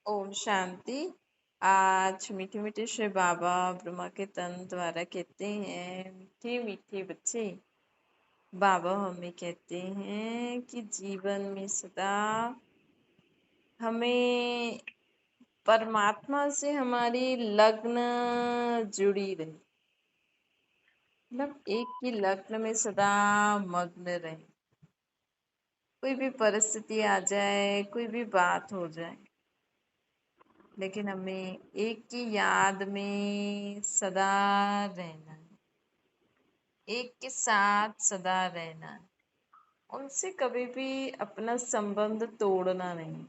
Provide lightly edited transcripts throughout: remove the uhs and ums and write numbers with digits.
ओम शांति। आज मीठे मीठे श्री बाबा ब्रह्मा के तन द्वारा कहते हैं, मीठे मीठे बच्चे, बाबा हमें कहते हैं कि जीवन में सदा हमें परमात्मा से हमारी लग्न जुड़ी रहे, मतलब एक ही लग्न में सदा मग्न रहे। कोई भी परिस्थिति आ जाए, कोई भी बात हो जाए, लेकिन हमें एक की याद में सदा रहना है, एक के साथ सदा रहना है, उनसे कभी भी अपना संबंध तोड़ना नहीं।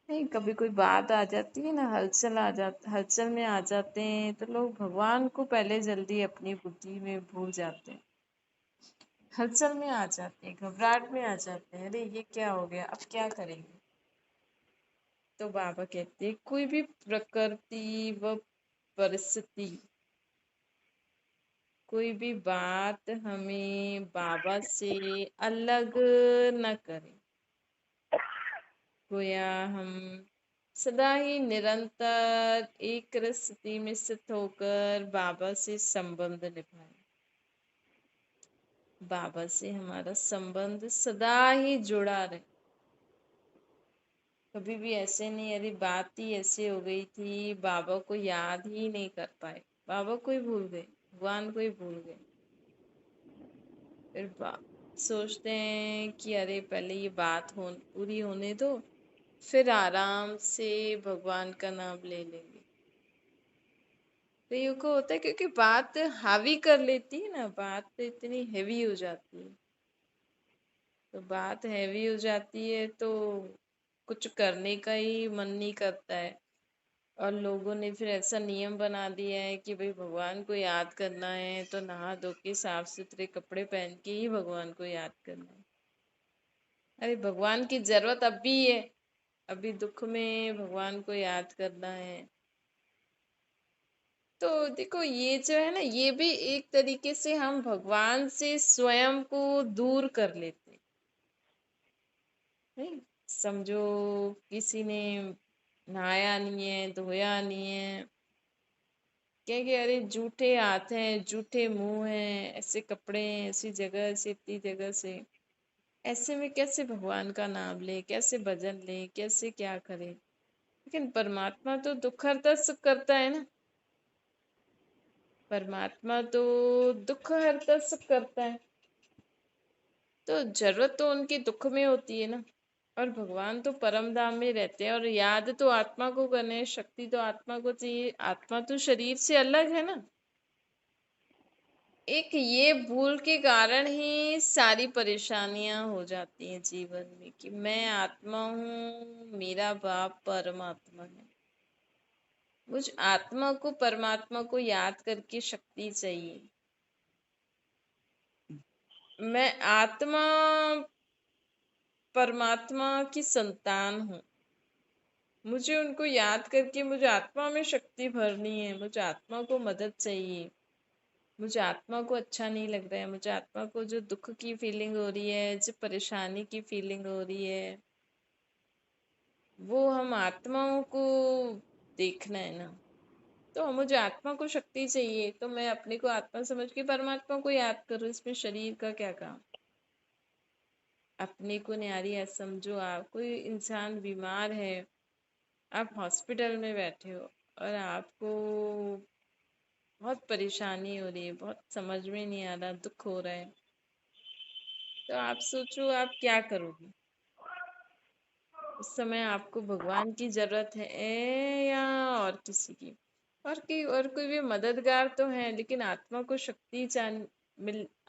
नहीं, कभी कोई बात आ जाती है ना, हलचल में आ जाते हैं तो लोग भगवान को पहले जल्दी अपनी बुद्धि में भूल जाते हैं, हलचल में आ जाते हैं, घबराहट में आ जाते हैं, अरे ये क्या हो गया, अब क्या करेंगे। तो बाबा कहते हैं कोई भी प्रकृति व परिस्थिति, कोई भी बात हमें बाबा से अलग न करे। गोया हम सदा ही निरंतर एक स्थिति में स्थित होकर बाबा से संबंध निभाएं। बाबा से हमारा संबंध सदा ही जुड़ा रहे। कभी भी ऐसे नहीं अरे बात ही ऐसे हो गई थी, बाबा को याद ही नहीं कर पाए, बाबा को ही भूल गए, भगवान को ही भूल गए। फिर सोचते हैं कि अरे पहले ये बात पूरी होने दो, फिर आराम से भगवान का नाम ले लेंगे। तो ये को होता है क्योंकि बात हावी कर लेती है ना, बात इतनी हैवी हो जाती है। तो बात हैवी हो जाती है तो कुछ करने का ही मन नहीं करता है। और लोगों ने फिर ऐसा नियम बना दिया है कि भाई भगवान को याद करना है तो नहा धो के साफ सुथरे कपड़े पहन के ही भगवान को याद करना है। अरे भगवान की जरूरत अभी है, अभी दुख में भगवान को याद करना है। तो देखो ये जो है ना, ये भी एक तरीके से हम भगवान से स्वयं को दूर कर लेते हैं। नहीं, समझो किसी ने नहाया नहीं है, धोया नहीं है, कहेंगे अरे जूठे हाथ हैं, जूठे मुंह हैं, ऐसे कपड़े हैं, ऐसी जगह से, इतनी जगह से, ऐसे में कैसे भगवान का नाम ले, कैसे भजन ले, कैसे क्या करे। लेकिन परमात्मा तो दुख हरता सुख करता है ना, परमात्मा तो दुख हरता सुख करता है। तो जरूरत तो उनकी दुख में होती है ना, और भगवान तो परम धाम में रहते हैं, और याद तो आत्मा को करने, शक्ति तो आत्मा को चाहिए, आत्मा तो शरीर से अलग है ना। एक ये भूल के कारण ही सारी परेशानियां हो जाती हैं जीवन में कि मैं आत्मा हूँ, मेरा बाप परमात्मा है। मुझ आत्मा को परमात्मा को याद करके शक्ति चाहिए। मैं आत्मा परमात्मा की संतान हूँ, मुझे उनको याद करके मुझे आत्मा में शक्ति भरनी है, मुझे आत्मा को मदद चाहिए। मुझे आत्मा को अच्छा नहीं लग रहा है, मुझे आत्मा को जो दुख की फीलिंग हो रही है, जो परेशानी की फीलिंग हो रही है, वो हम आत्माओं को देखना है ना। तो मुझे आत्मा को शक्ति चाहिए, तो मैं अपने को आत्मा समझ के परमात्मा को याद करूँ, इसमें शरीर का क्या काम। अपने को न्यारी है समझो, आप कोई इंसान बीमार है, आप हॉस्पिटल में बैठे हो और आपको बहुत परेशानी हो रही है, बहुत समझ में नहीं आ रहा, दुख हो रहा है, तो आप सोचो आप क्या करोगे। उस समय आपको भगवान की जरूरत है या और किसी की, और कोई भी मददगार तो है, लेकिन आत्मा को शक्ति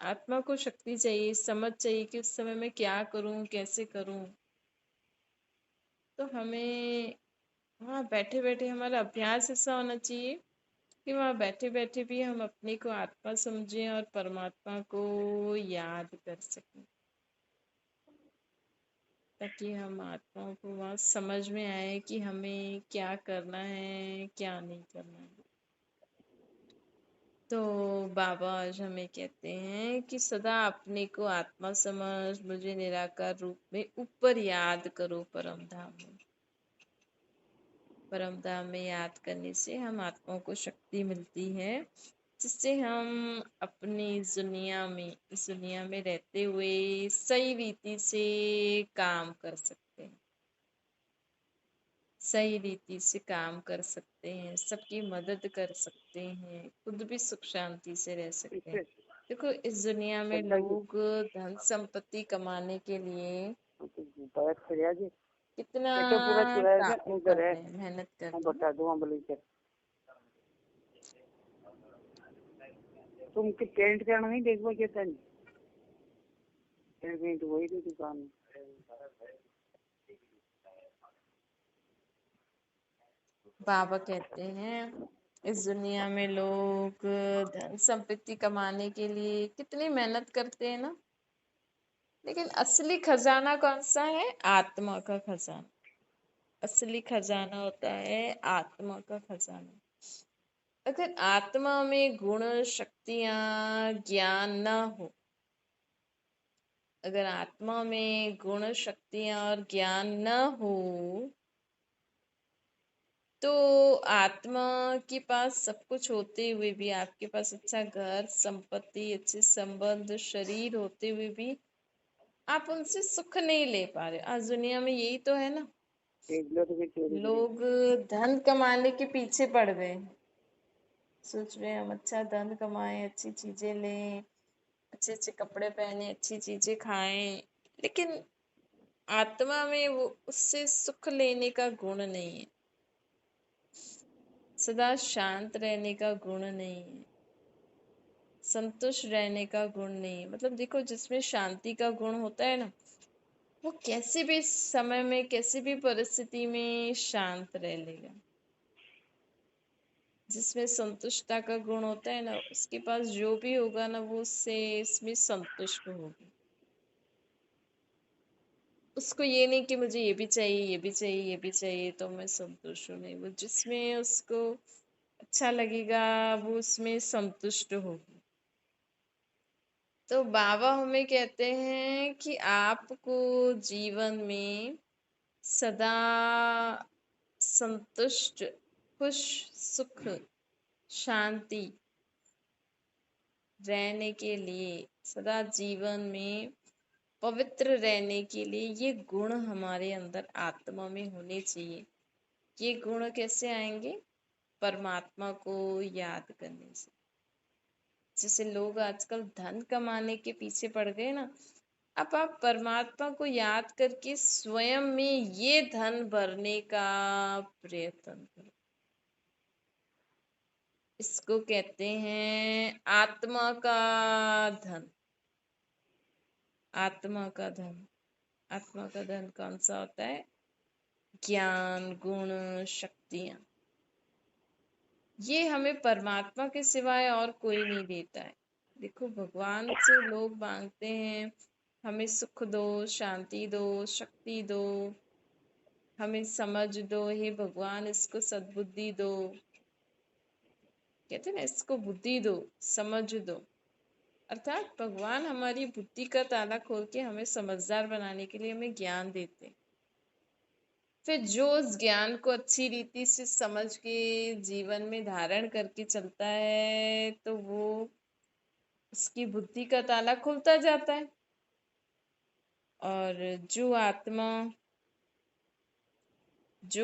आत्मा को शक्ति चाहिए, समझ चाहिए कि उस समय मैं क्या करूं, कैसे करूं। तो हमें वहाँ बैठे बैठे हमारा अभ्यास ऐसा होना चाहिए कि वहाँ बैठे बैठे भी हम अपने को आत्मा समझें और परमात्मा को याद कर सकें, ताकि हम आत्माओं को वहाँ समझ में आए कि हमें क्या करना है, क्या नहीं करना है। तो बाबा आज हमें कहते हैं कि सदा अपने को आत्मा समझ, मुझे निराकार रूप में ऊपर याद करो परम धाम में। परम धाम में याद करने से हम आत्माओं को शक्ति मिलती है, जिससे हम अपनी इस दुनिया में रहते हुए सही रीति से काम कर सकते हैं, सही रीति से काम कर सकते हैं, सबकी मदद कर सकते हैं, खुद भी सुख शांति से रह सकते हैं। इससे देखो इस दुनिया में बता जी लोग धन संपत्ति कमाने के लिए बात करिया जी कितना ये तो पूरा चुराएगा वो उधर है करते हैं, मेहनत मैं करते हैं। बता दूंगा बोले कर तुम के पेंट करना नहीं देखो क्या नहीं पेंट वही थी दुकान में बाबा कहते हैं इस दुनिया में लोग धन संपत्ति कमाने के लिए कितनी मेहनत करते हैं ना, लेकिन असली खजाना कौन सा है? आत्मा का खजाना। असली खजाना होता है आत्मा का खजाना। अगर आत्मा में गुण शक्तियां ज्ञान न हो, अगर आत्मा में गुण शक्तियां और ज्ञान न हो, तो आत्मा के पास सब कुछ होते हुए भी, आपके पास अच्छा घर, संपत्ति, अच्छे संबंध, शरीर होते हुए भी आप उनसे सुख नहीं ले पा रहे। आज दुनिया में यही तो है ना, एक लो तो फिर चोरी करी लोग धन कमाने के पीछे पड़ गए, सोच रहे हैं हम अच्छा धन कमाएं, अच्छी चीजें लें, अच्छे अच्छे कपड़े पहने, अच्छी चीजें खाएं, लेकिन आत्मा में वो उससे सुख लेने का गुण नहीं है, सदा शांत रहने का गुण नहीं है, संतुष्ट रहने का गुण नहीं है। मतलब देखो जिसमें शांति का गुण होता है ना, वो कैसे भी समय में, कैसी भी परिस्थिति में शांत रह लेगा। जिसमें संतुष्टता का गुण होता है ना, उसके पास जो भी होगा ना, वो उससे इसमें संतुष्ट होगा। उसको ये नहीं कि मुझे ये भी चाहिए, ये भी चाहिए, ये भी चाहिए तो मैं संतुष्ट हूँ, नहीं, वो जिसमें उसको अच्छा लगेगा वो उसमें संतुष्ट होगी। तो बाबा हमें कहते हैं कि आपको जीवन में सदा संतुष्ट, खुश, सुख, शांति रहने के लिए, सदा जीवन में पवित्र रहने के लिए ये गुण हमारे अंदर आत्मा में होने चाहिए। ये गुण कैसे आएंगे? परमात्मा को याद करने से। जैसे लोग आजकल धन कमाने के पीछे पड़ गए ना, अब आप परमात्मा को याद करके स्वयं में ये धन भरने का प्रयत्न करो। इसको कहते हैं आत्मा का धन। आत्मा का धन। आत्मा का धन कौन सा होता है? ज्ञान, गुण, शक्तियां। ये हमें परमात्मा के सिवाय और कोई नहीं देता है। देखो भगवान से लोग मांगते हैं हमें सुख दो, शांति दो, शक्ति दो, हमें समझ दो, हे भगवान इसको सद्बुद्धि दो। कहते हैं ना, इसको बुद्धि दो, समझ दो। अर्थात भगवान हमारी बुद्धि का ताला खोल के हमें समझदार बनाने के लिए हमें ज्ञान देते हैं। फिर जो उस ज्ञान को अच्छी रीति से समझ के जीवन में धारण करके चलता है, तो वो उसकी बुद्धि का ताला खुलता जाता है। और जो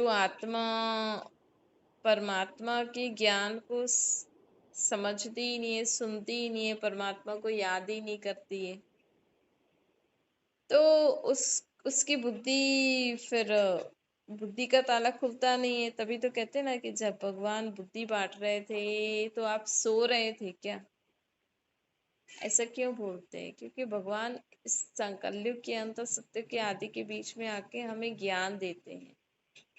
आत्मा परमात्मा के ज्ञान को समझती ही नहीं है, सुनती ही नहीं है, परमात्मा को याद ही नहीं करती है, तो उस उसकी बुद्धि का ताला खुलता नहीं है। तभी तो कहते हैं ना कि जब भगवान बुद्धि बांट रहे थे तो आप सो रहे थे क्या? ऐसा क्यों बोलते हैं? क्योंकि भगवान इस कलयुग के अंत और सत्य के आदि के बीच में आके हमें ज्ञान देते हैं।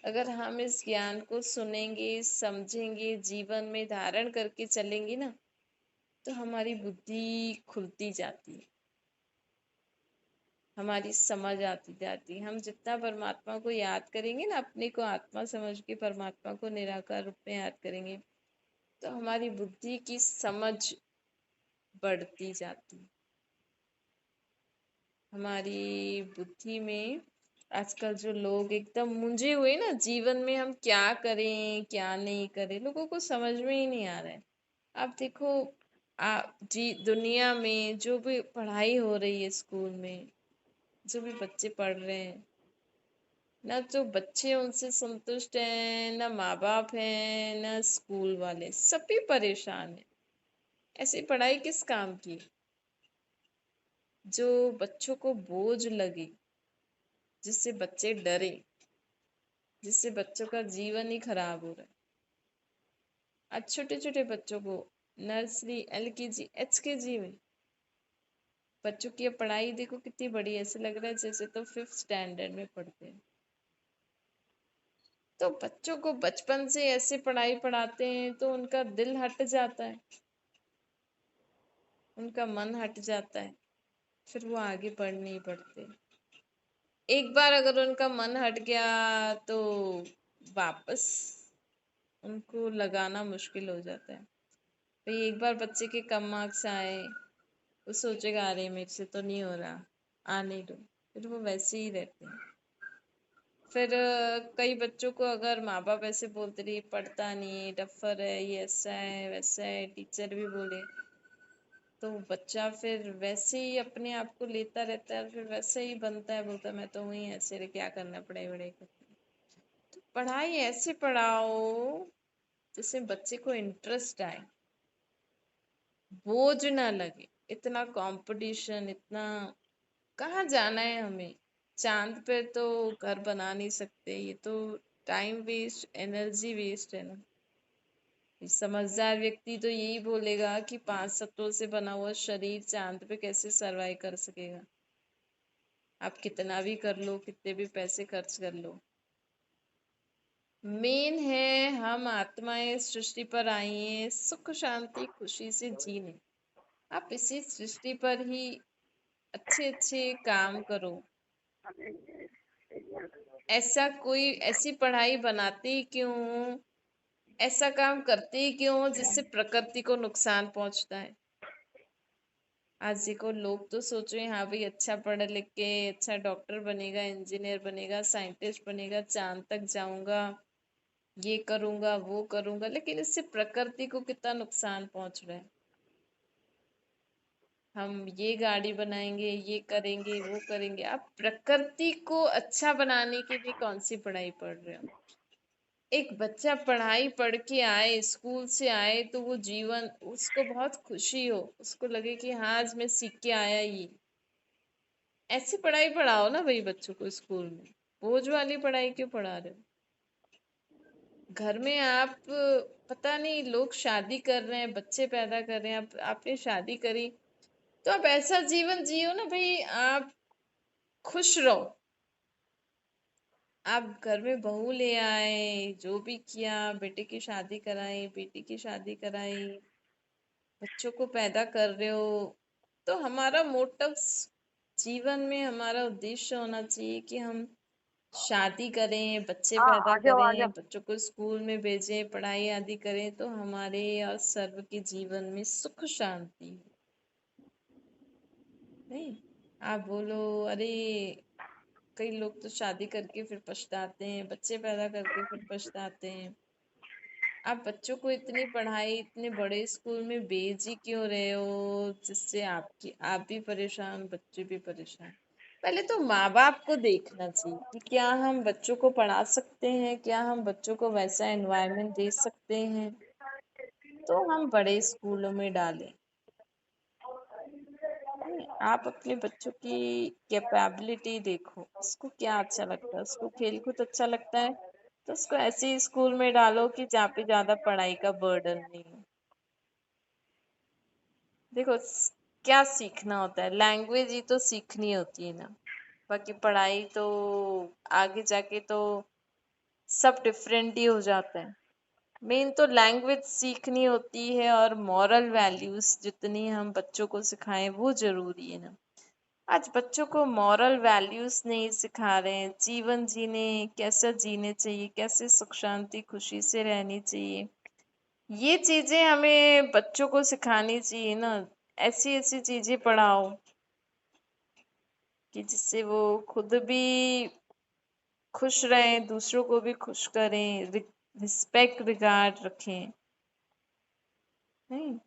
अगर हम इस ज्ञान को सुनेंगे, समझेंगे, जीवन में धारण करके चलेंगे ना, तो हमारी बुद्धि खुलती जाती है, हमारी समझ आती जाती है। हम जितना परमात्मा को याद करेंगे ना, अपने को आत्मा समझ के परमात्मा को निराकार रूप में याद करेंगे, तो हमारी बुद्धि की समझ बढ़ती जाती है। हमारी बुद्धि में आजकल जो लोग एकदम मुंझे हुए ना, जीवन में हम क्या करें क्या नहीं करें, लोगों को समझ में ही नहीं आ रहा है। आप देखो, जी दुनिया में जो भी पढ़ाई हो रही है स्कूल में, जो भी बच्चे पढ़ रहे हैं ना, जो बच्चे उनसे संतुष्ट हैं, ना माँ बाप हैं, ना स्कूल वाले, सभी परेशान हैं। ऐसी पढ़ाई किस काम की, जो बच्चों को बोझ लगे, जिससे बच्चे डरे, जिससे बच्चों का जीवन ही खराब हो रहा है। आज छोटे छोटे बच्चों को नर्सरी, LKG, HKG में बच्चों की अब पढ़ाई देखो कितनी बड़ी है, ऐसे लग रहा है जैसे तो 5th स्टैंडर्ड में पढ़ते हैं। तो बच्चों को बचपन से ऐसे पढ़ाई पढ़ाते हैं तो उनका दिल हट जाता है, उनका मन हट जाता है, फिर वो आगे पढ़ नहीं पढ़ते। एक बार अगर उनका मन हट गया तो वापस उनको लगाना मुश्किल हो जाता है। भाई एक बार बच्चे के कम मार्क्स आए, वो सोचेगा अरे मेरे से तो नहीं हो रहा, आने दो, फिर वो वैसे ही रहते हैं। फिर कई बच्चों को अगर माँ बाप ऐसे बोलते रहे पढ़ता नहीं, डफर है, ये ऐसा है वैसा है, टीचर भी बोले, तो बच्चा फिर वैसे ही अपने आप को लेता रहता है, फिर वैसे ही बनता है, बोलता है मैं तो वही ऐसे रे, क्या करना, पढ़ाई वढ़ाई करती। तो पढ़ाई ऐसे पढ़ाओ जिससे बच्चे को इंटरेस्ट आए, बोझ ना लगे। इतना कंपटीशन, इतना कहाँ जाना है हमें, चांद पे तो घर बना नहीं सकते, ये तो टाइम वेस्ट, एनर्जी वेस्ट है ना। समझदार व्यक्ति तो यही बोलेगा कि 5 तत्वों से बना हुआ शरीर चांद पे कैसे सरवाइव कर सकेगा। आप कितना भी कर लो, कितने भी पैसे खर्च कर लो, मेन है हम आत्माएं सृष्टि पर आई हैं सुख शांति खुशी से जीने। आप इसी सृष्टि पर ही अच्छे अच्छे काम करो। ऐसा कोई, ऐसी पढ़ाई बनाते ही क्यों हो, ऐसा काम करते ही क्यों हो जिससे प्रकृति को नुकसान पहुंचता है। आज देखो लोग तो सोच रहे हैं हाँ भाई अच्छा पढ़ लिख के अच्छा डॉक्टर बनेगा, इंजीनियर बनेगा, साइंटिस्ट बनेगा, चांद तक जाऊंगा, ये करूंगा वो करूंगा, लेकिन इससे प्रकृति को कितना नुकसान पहुंच रहा है। हम ये गाड़ी बनाएंगे, ये करेंगे वो करेंगे, आप प्रकृति को अच्छा बनाने के लिए कौन सी पढ़ाई पढ़ रहे हो। एक बच्चा पढ़ाई पढ़ के आए, स्कूल से आए, तो वो जीवन उसको बहुत खुशी हो, उसको लगे कि हाँ आज मैं सीख के आया। ये ऐसी पढ़ाई पढ़ाओ ना भाई बच्चों को स्कूल में, बोझ वाली पढ़ाई क्यों पढ़ा रहे हो। घर में आप, पता नहीं लोग शादी कर रहे हैं, बच्चे पैदा कर रहे हैं, आपने शादी करी तो आप ऐसा जीवन जियो ना भाई, आप खुश रहो। आप घर में बहू ले आए, जो भी किया, बेटे की शादी कराई, बेटी की शादी कराई, बच्चों को पैदा कर रहे हो, तो हमारा मोटिव जीवन में, हमारा उद्देश्य होना चाहिए कि हम शादी करें, बच्चे हाँ पैदा आ जाओ आ करें, जाओ। बच्चों को स्कूल में भेजें, पढ़ाई आदि करें, तो हमारे और सर्व के जीवन में सुख शांति हो। नहीं, आप बोलो अरे कई लोग तो शादी करके फिर पछताते हैं, बच्चे पैदा करके फिर पछताते हैं। आप बच्चों को इतनी पढ़ाई, इतने बड़े स्कूल में भेज ही क्यों रहे हो जिससे आपकी, आप भी परेशान, बच्चे भी परेशान। पहले तो माँ बाप को देखना चाहिए कि क्या हम बच्चों को पढ़ा सकते हैं, क्या हम बच्चों को वैसा एनवायरनमेंट दे सकते हैं, तो हम बड़े स्कूलों में डालें। नहीं, आप अपने बच्चों की कैपेबिलिटी देखो, उसको क्या अच्छा लगता है, उसको खेलकूद अच्छा लगता है तो उसको ऐसे ही स्कूल में डालो कि जहाँ पे ज्यादा पढ़ाई का बर्डन नहीं हो। देखो क्या सीखना होता है, लैंग्वेज ही तो सीखनी होती है ना, बाकी पढ़ाई तो आगे जाके तो सब डिफरेंट ही हो जाता है। मेन तो लैंग्वेज सीखनी होती है, और मॉरल वैल्यूज जितनी हम बच्चों को सिखाएं वो जरूरी है ना। आज बच्चों को मॉरल वैल्यूज नहीं सिखा रहे हैं, जीवन जीने, कैसे जीने चाहिए, कैसे सुख शांति खुशी से रहनी चाहिए, ये चीजें हमें बच्चों को सिखानी चाहिए ना। ऐसी ऐसी चीजें पढ़ाओ कि जिससे वो खुद भी खुश रहें, दूसरों को भी खुश करें, रिस्पेक्ट रिगार्ड रखें। नहीं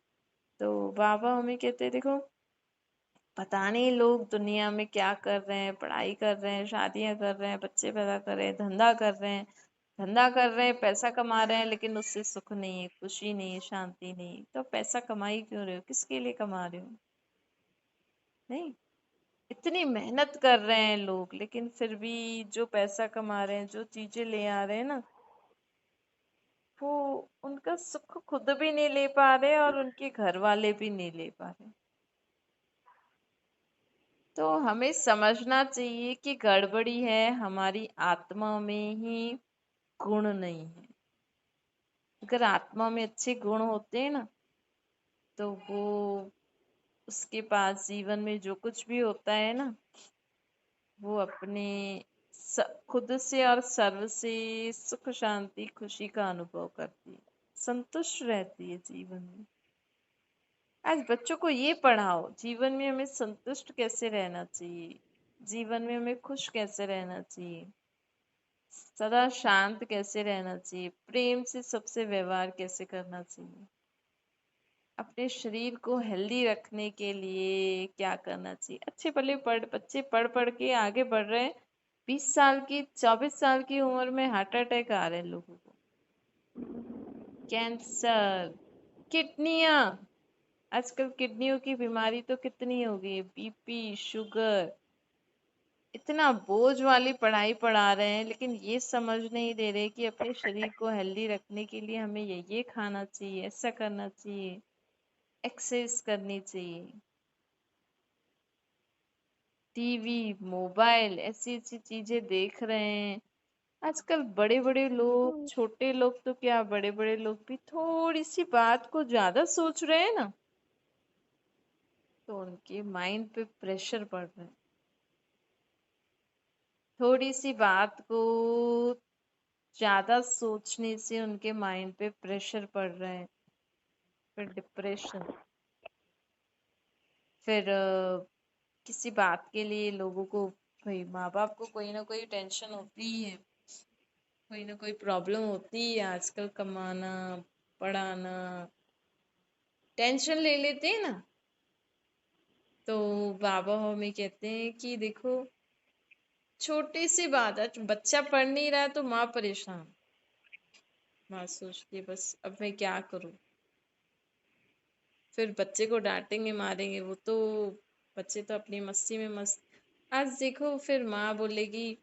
तो बाबा हमें कहते हैं, देखो पता नहीं लोग दुनिया में क्या कर रहे हैं, पढ़ाई कर रहे हैं, शादियां कर रहे हैं, बच्चे पैदा कर रहे हैं, धंधा कर रहे हैं, पैसा कमा रहे हैं, लेकिन उससे सुख नहीं है, खुशी नहीं है, शांति नहीं है। तो पैसा कमा ही क्यों रहे हो? किसके लिए कमा रहे हो? नहीं, इतनी मेहनत कर रहे हैं लोग, लेकिन फिर भी जो पैसा कमा रहे हैं, जो चीजें ले आ रहे हैं ना, वो उनका सुख खुद भी नहीं ले पा रहे और उनके घर वाले भी नहीं ले पा रहे। तो हमें समझना चाहिए कि गड़बड़ी है हमारी आत्मा में ही, गुण नहीं है। अगर आत्मा में अच्छे गुण होते हैं ना, तो वो उसके पास जीवन में जो कुछ भी होता है ना, वो अपने खुद से और सर्व से सुख शांति खुशी का अनुभव करती है, संतुष्ट रहती है जीवन में। आज बच्चों को ये पढ़ाओ जीवन में हमें संतुष्ट कैसे रहना चाहिए, जीवन में हमें खुश कैसे रहना चाहिए, सदा शांत कैसे रहना चाहिए, प्रेम से सबसे व्यवहार कैसे करना चाहिए, अपने शरीर को हेल्दी रखने के लिए क्या करना चाहिए। अच्छे भले बच्चे पढ़ पढ़ के आगे बढ़ रहे हैं, 20 साल की 24 साल की उम्र में हार्ट अटैक आ रहे हैं लोगों को, कैंसर, किडनियां, आजकल किडनियों की बीमारी तो कितनी हो गई है, बीपी, शुगर। इतना बोझ वाली पढ़ाई पढ़ा रहे हैं, लेकिन ये समझ नहीं दे रहे कि अपने शरीर को हेल्दी रखने के लिए हमें ये खाना चाहिए, ऐसा करना चाहिए, एक्सरसाइज करनी चाहिए। टीवी, मोबाइल, ऐसी ऐसी चीजें देख रहे हैं। आजकल बड़े बड़े लोग, छोटे लोग तो क्या, बड़े बड़े लोग भी थोड़ी सी बात को ज्यादा सोच रहे हैं ना, तो उनके माइंड पे प्रेशर पड़ रहा है। थोड़ी सी बात को ज्यादा सोचने से उनके माइंड पे प्रेशर पड़ रहा है, फिर डिप्रेशन, फिर किसी बात के लिए लोगों को, भाई माँ बाप को कोई ना कोई टेंशन होती ही है, कोई ना कोई प्रॉब्लम होती है। आजकल कमाना, पढ़ाना, टेंशन ले लेते हैं ना। तो बाबा हमें कहते हैं कि देखो, छोटी सी बात है, बच्चा पढ़ नहीं रहा है तो माँ परेशान, माँ सोचती है बस अब मैं क्या करूं। फिर बच्चे को डांटेंगे मारेंगे, वो तो बच्चे तो अपनी मस्ती में मस्त। आज देखो फिर माँ बोलेगी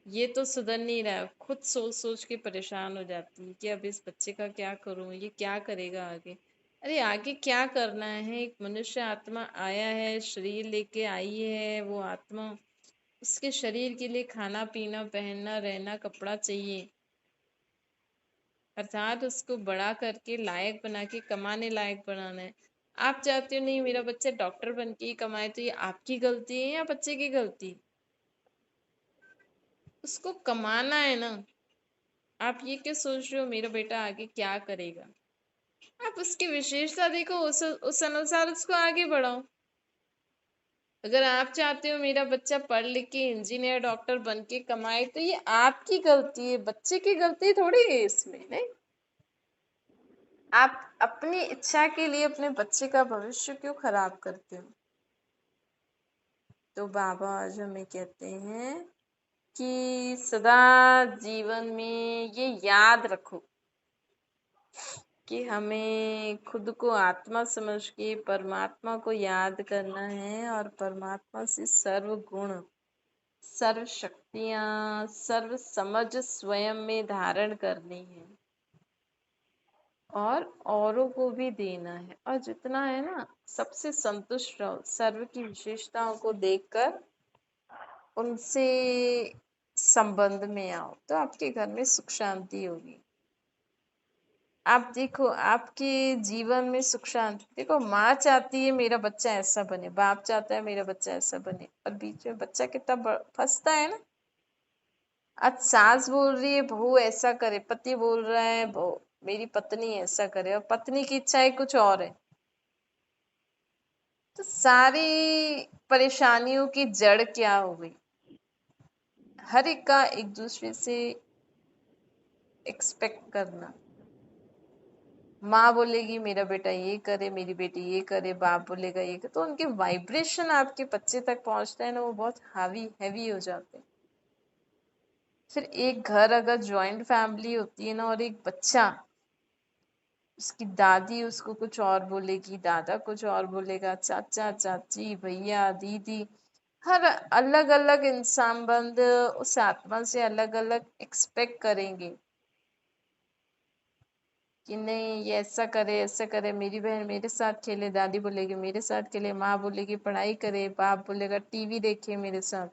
ये तो सुधर नहीं रहा है, खुद सोच सोच के परेशान हो जाती है कि अब इस बच्चे का क्या करूं, ये क्या करेगा आगे। अरे आगे क्या करना है, एक मनुष्य आत्मा आया है, शरीर लेके आई है, वो आत्मा, उसके शरीर के लिए खाना पीना पहनना रहना कपड़ा चाहिए, अर्थात उसको बड़ा करके लायक बना के कमाने लायक बनाना है। आप चाहते हो नहीं मेरा बच्चा डॉक्टर बन के ही कमाए, तो ये आपकी गलती है या बच्चे की गलती? उसको कमाना है ना। आप ये क्यों सोच रहे हो मेरा बेटा आगे क्या करेगा? आप उसकी विशेषता देखो, उस अनुसार उसको आगे बढ़ाओ। अगर आप चाहते हो मेरा बच्चा पढ़ लिख के इंजीनियर डॉक्टर बन के कमाए, तो ये आपकी गलती है, बच्चे की गलती थोड़ी है इसमें। नहीं, आप अपनी इच्छा के लिए अपने बच्चे का भविष्य क्यों खराब करते हो? तो बाबा आज हमें कहते हैं कि सदा जीवन में ये याद रखो कि हमें खुद को आत्मा समझ के परमात्मा को याद करना है, और परमात्मा से सर्व गुण, सर्व शक्तियां, सर्व समझ स्वयं में धारण करनी है, और औरों को भी देना है। और जितना है ना, सबसे संतुष्ट रहो, सर्व की विशेषताओं को देखकर उनसे संबंध में आओ, तो आपके घर में सुख शांति होगी। आप देखो आपके जीवन में सुख शांति, देखो माँ चाहती है मेरा बच्चा ऐसा बने, बाप चाहता है मेरा बच्चा ऐसा बने, और बीच में बच्चा कितना फंसता है ना। आज सास बोल रही है बहू ऐसा करे, पति बोल रहा है बहू मेरी पत्नी ऐसा करे, और पत्नी की इच्छाएं कुछ और है। तो सारी परेशानियों की जड़ क्या हो गई? हर एक का एक दूसरे से एक्सपेक्ट करना। माँ बोलेगी मेरा बेटा ये करे, मेरी बेटी ये करे, बाप बोलेगा ये करे, तो उनके वाइब्रेशन आपके बच्चे तक पहुंचते हैं ना, वो बहुत हावी हैवी हो जाते हैं। फिर एक घर अगर जॉइंट फैमिली होती है ना, और एक बच्चा, उसकी दादी उसको कुछ और बोलेगी, दादा कुछ और बोलेगा, चाचा चाची भैया दीदी, हर अलग अलग इंसान बंद उस आत्मा से अलग अलग एक्सपेक्ट करेंगे कि नहीं ये ऐसा करे, मेरी बहन मेरे साथ खेले, दादी बोलेगी मेरे साथ खेले, माँ बोलेगी पढ़ाई करे, बाप बोलेगा टीवी देखे मेरे साथ।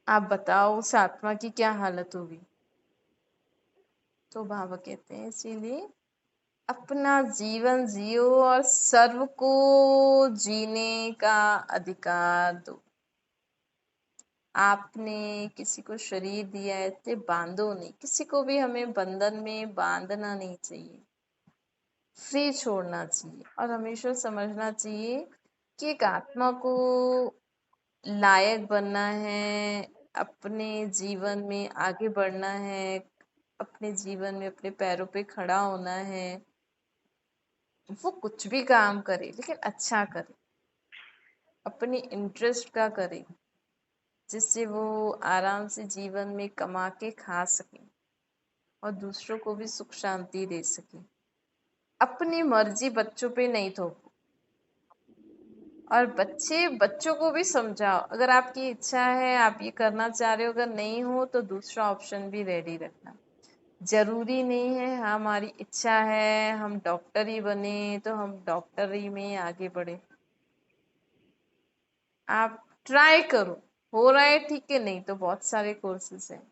आप बताओ उस आत्मा की क्या हालत होगी? तो बाबा कहते हैं इसीलिए अपना जीवन जियो और सर्व को जीने का अधिकार दो। आपने किसी को शरीर दिया है तो बांधो नहीं, किसी को भी हमें बंधन में बांधना नहीं चाहिए, फ्री छोड़ना चाहिए। और हमेशा समझना चाहिए कि एक आत्मा को लायक बनना है, अपने जीवन में आगे बढ़ना है, अपने जीवन में अपने पैरों पे खड़ा होना है। वो कुछ भी काम करे लेकिन अच्छा करे, अपनी इंटरेस्ट का करे, जिससे वो आराम से जीवन में कमा के खा सके और दूसरों को भी सुख शांति दे सके। अपनी मर्जी बच्चों पे नहीं थोपो, और बच्चों को भी समझाओ, अगर आपकी इच्छा है आप ये करना चाह रहे हो, अगर नहीं हो तो दूसरा ऑप्शन भी रेडी रखना। जरूरी नहीं है हमारी इच्छा है हम डॉक्टर ही बने तो हम डॉक्टर ही में आगे बढ़े। आप ट्राई करो, हो रहा है ठीक है, नहीं तो बहुत सारे कोर्सेस हैं।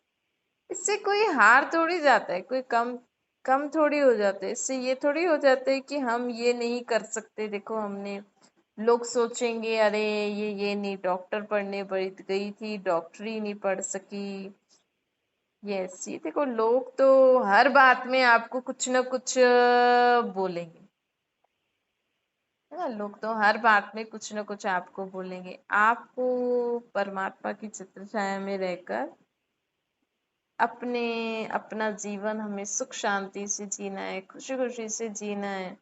इससे कोई हार थोड़ी जाता है, कोई कम कम थोड़ी हो जाता है। इससे ये थोड़ी हो जाता है कि हम ये नहीं कर सकते, देखो हमने, लोग सोचेंगे अरे ये नहीं डॉक्टर पढ़ने गई थी, डॉक्टरी नहीं पढ़ सकी। यस, ये देखो लोग तो हर बात में आपको कुछ ना कुछ बोलेंगे, है ना। लोग तो हर बात में कुछ ना कुछ आपको बोलेंगे। आपको परमात्मा की चित्र छाया में रहकर अपना जीवन हमें सुख शांति से जीना है, खुशी खुशी से जीना है।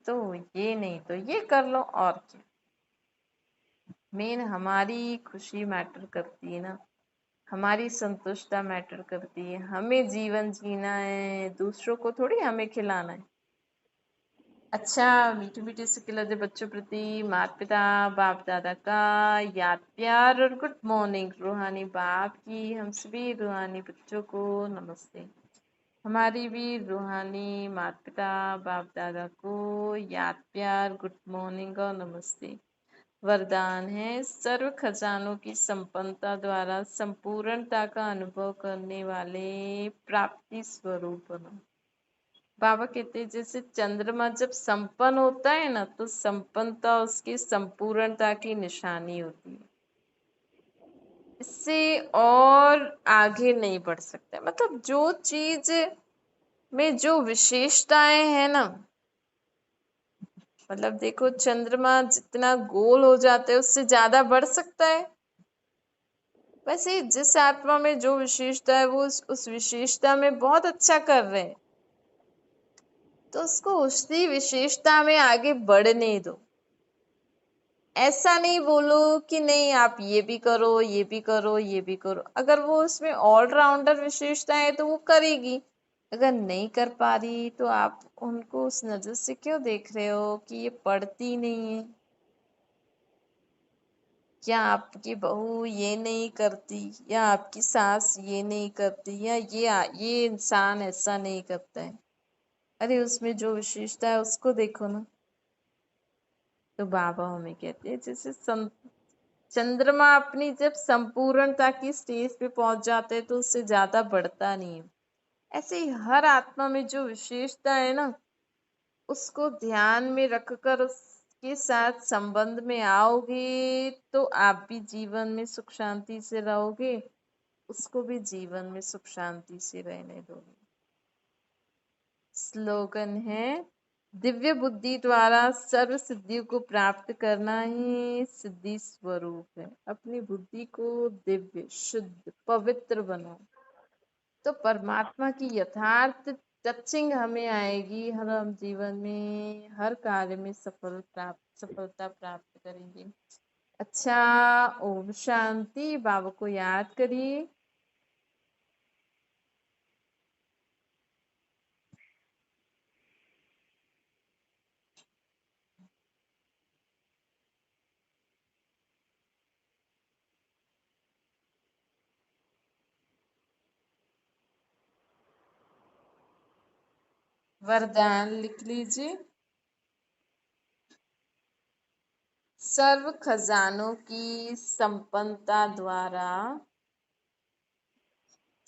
तो ये नहीं तो ये कर लो, और क्या। मेन हमारी खुशी मैटर करती है ना, हमारी संतुष्टता मैटर करती है। हमें जीवन जीना है, दूसरों को थोड़ी हमें खिलाना है। अच्छा, मीठे मीठे से खिलते बच्चों प्रति माता पिता बाप दादा का याद प्यार और गुड मॉर्निंग। रूहानी बाप की हम सभी रूहानी बच्चों को नमस्ते। हमारी भी रूहानी माता पिता बाप दादा को याद प्यार गुड मॉर्निंग और नमस्ते। वरदान है सर्व खजानों की संपन्नता द्वारा संपूर्णता का अनुभव करने वाले प्राप्ति स्वरूप बनो। बाबा कहते हैं जैसे चंद्रमा जब संपन्न होता है ना, तो संपन्नता उसकी संपूर्णता की निशानी होती है। इससे और आगे नहीं बढ़ सकता। मतलब जो चीज में जो विशेषताएं हैं ना, मतलब देखो चंद्रमा जितना गोल हो जाता है उससे ज्यादा बढ़ सकता है। वैसे जिस आत्मा में जो विशेषता है वो उस विशेषता में बहुत अच्छा कर रहे हैं, तो उसको उसी विशेषता में आगे बढ़ने दो। ऐसा नहीं बोलो कि नहीं आप ये भी करो ये भी करो ये भी करो। अगर वो उसमें ऑलराउंडर विशेषता है तो वो करेगी, अगर नहीं कर पा रही तो आप उनको उस नजर से क्यों देख रहे हो कि ये पढ़ती नहीं है, या आपकी बहू ये नहीं करती, या आपकी सास ये नहीं करती, या ये इंसान ऐसा नहीं करता है। अरे उसमें जो विशेषता है उसको देखो ना। तो बाबा हमें कहते हैं जैसे चंद्रमा अपनी जब संपूर्णता की स्टेज पे पहुंच जाते हैं तो उससे ज्यादा बढ़ता नहीं है। ऐसे ही हर आत्मा में जो विशेषता है ना, उसको ध्यान में रखकर उसके साथ संबंध में आओगे तो आप भी जीवन में सुख शांति से रहोगे, उसको भी जीवन में सुख शांति से रहने दोगे। स्लोगन है दिव्य बुद्धि द्वारा सर्व सिद्धियों को प्राप्त करना ही सिद्धि स्वरूप है। अपनी बुद्धि को दिव्य, शुद्ध, पवित्र बनाओ तो परमात्मा की यथार्थ टचिंग हमें आएगी। हर हम जीवन में हर कार्य में सफलता प्राप्त करेंगे। अच्छा, ओम शांति। बाबा को याद करिए। वरदान लिख लीजिए। सर्व खजानों की संपन्नता द्वारा,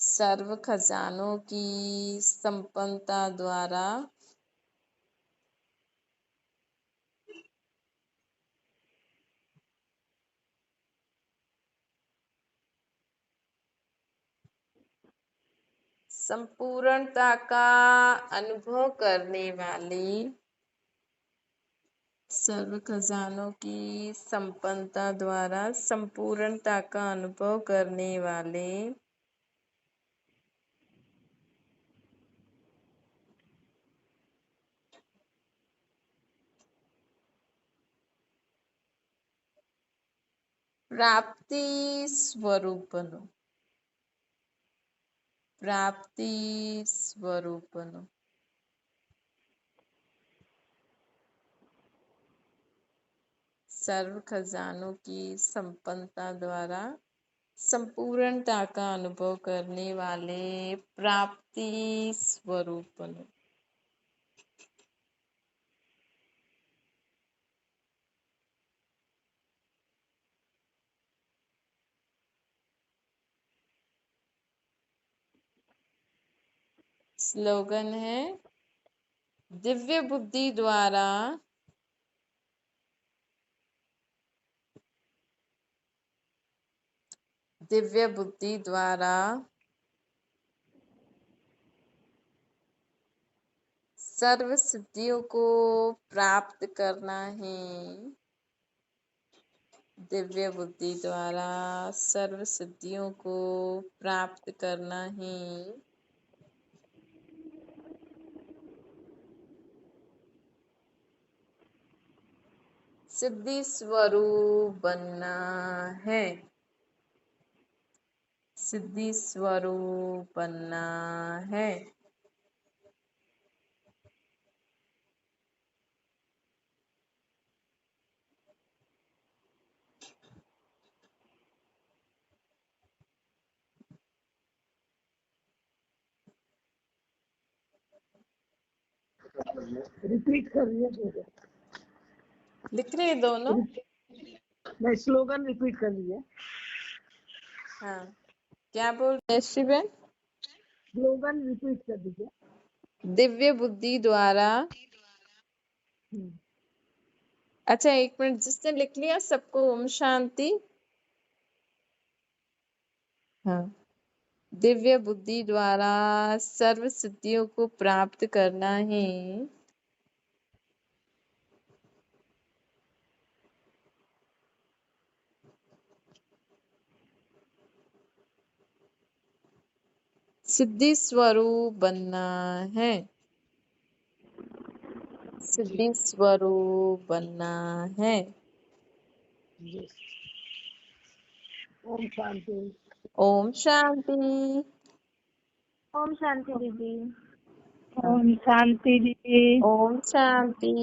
सर्व खजानों की संपन्नता द्वारा संपूर्णता का अनुभव करने वाली, सर्व खजानों की संपन्नता द्वारा संपूर्णता का अनुभव करने वाले प्राप्ति स्वरूप बनो, प्राप्ति स्वरूप बनो। सर्व खजानों की संपन्नता द्वारा संपूर्णता का अनुभव करने वाले प्राप्ति स्वरूप बनो। स्लोगन है दिव्य बुद्धि द्वारा दिव्य बुद्धि द्वारा सर्व सिद्धियों को प्राप्त करना है। दिव्य बुद्धि द्वारा सर्व सिद्धियों को प्राप्त करना है। सिद्धि स्वरूप बनना है। सिद्धि स्वरूप बनना है। रिपीट कर रही है। लिख रहे दोनों। मैं स्लोगन रिपीट कर लीजिए। हाँ, क्या बोल रहे शिवेन? स्लोगन रिपीट कर दीजिए। दिव्य बुद्धि द्वारा। अच्छा, एक मिनट, जिसने लिख लिया सबको ओम शांति। हाँ, दिव्य बुद्धि द्वारा सर्व सिद्धियों को प्राप्त करना है। सिद्धि स्वरूप बनना है। सिद्धि स्वरूप बनना है। ओम शांति। ओम शांति। ओम शांति दीदी। ओम शांति दीदी। ओम शांति।